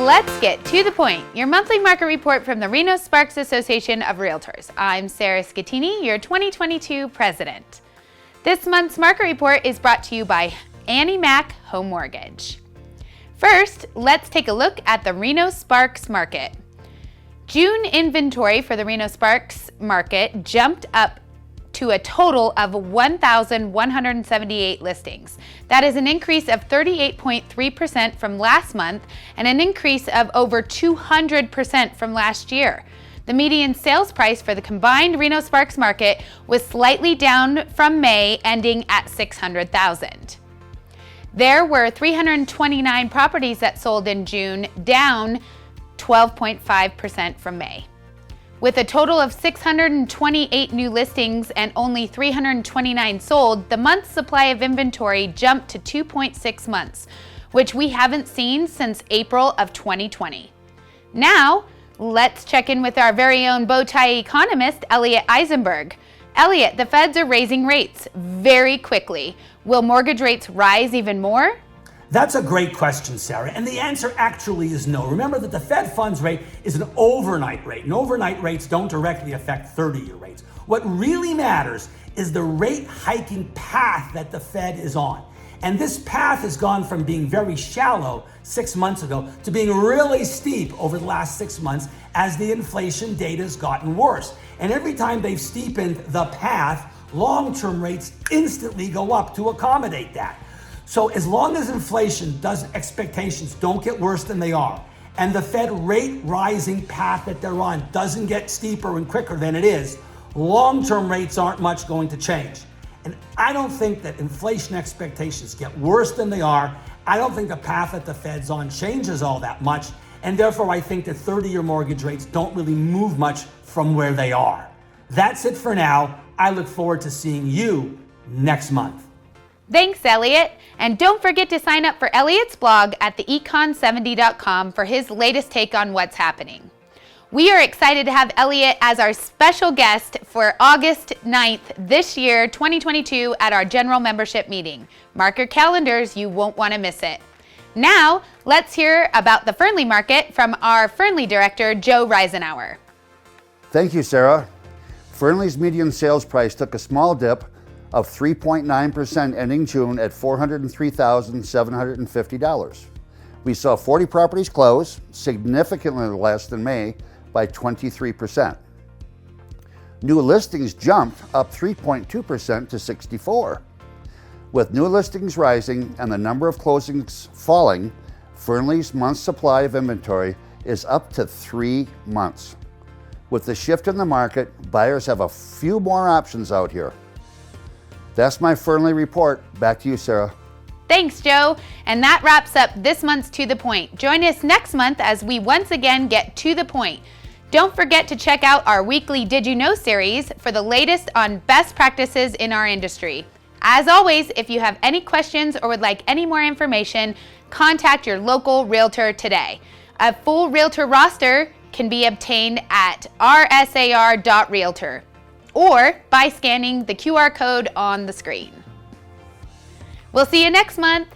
Let's get to the point. Your monthly market report from the Reno Sparks Association of REALTORS. I'm Sarah Scattini, your 2022 president. This month's market report is brought to you by Annie Mac Home Mortgage. First, let's take a look at the Reno Sparks market. June inventory for the Reno Sparks market jumped up to a total of 1,178 listings. That is an increase of 38.3% from last month and an increase of over 200% from last year. The median sales price for the combined Reno Sparks market was slightly down from May, ending at $600,000. There were 329 properties that sold in June, down 12.5% from May. With a total of 628 new listings and only 329 sold, the month's supply of inventory jumped to 2.6 months, which we haven't seen since April of 2020. Now, let's check in with our very own bow-tie economist, Elliot Eisenberg. Elliot, the feds are raising rates very quickly. Will mortgage rates rise even more? That's a great question, Sarah, and the answer actually is no. Remember that the Fed funds rate is an overnight rate, and overnight rates don't directly affect 30-year rates. What really matters is the rate hiking path that the Fed is on. And this path has gone from being very shallow 6 months ago to being really steep over the last 6 months as the inflation data has gotten worse. And every time they've steepened the path, long-term rates instantly go up to accommodate that. So as long as expectations don't get worse than they are, and the Fed rate rising path that they're on doesn't get steeper and quicker than it is, long-term rates aren't much going to change. And I don't think that inflation expectations get worse than they are. I don't think the path that the Fed's on changes all that much. And therefore, I think that 30-year mortgage rates don't really move much from where they are. That's it for now. I look forward to seeing you next month. Thanks, Elliot. And don't forget to sign up for Elliot's blog at theecon70.com for his latest take on what's happening. We are excited to have Elliot as our special guest for August 9th this year, 2022, at our general membership meeting. Mark your calendars, you won't want to miss it. Now, let's hear about the Fernley market from our Fernley director, Joe Reisenauer. Thank you, Sarah. Fernley's median sales price took a small dip of 3.9% ending June at $403,750. We saw 40 properties close, significantly less than May by 23%. New listings jumped up 3.2% to 64. With new listings rising and the number of closings falling, Fernley's month's supply of inventory is up to 3 months. With the shift in the market, buyers have a few more options out here. That's my Fernley report. Back to you, Sarah. Thanks, Joe. And that wraps up this month's To The Point. Join us next month as we once again get to the point. Don't forget to check out our weekly Did You Know series for the latest on best practices in our industry. As always, if you have any questions or would like any more information, contact your local realtor today. A full realtor roster can be obtained at rsar.realtor. or by scanning the QR code on the screen. We'll see you next month.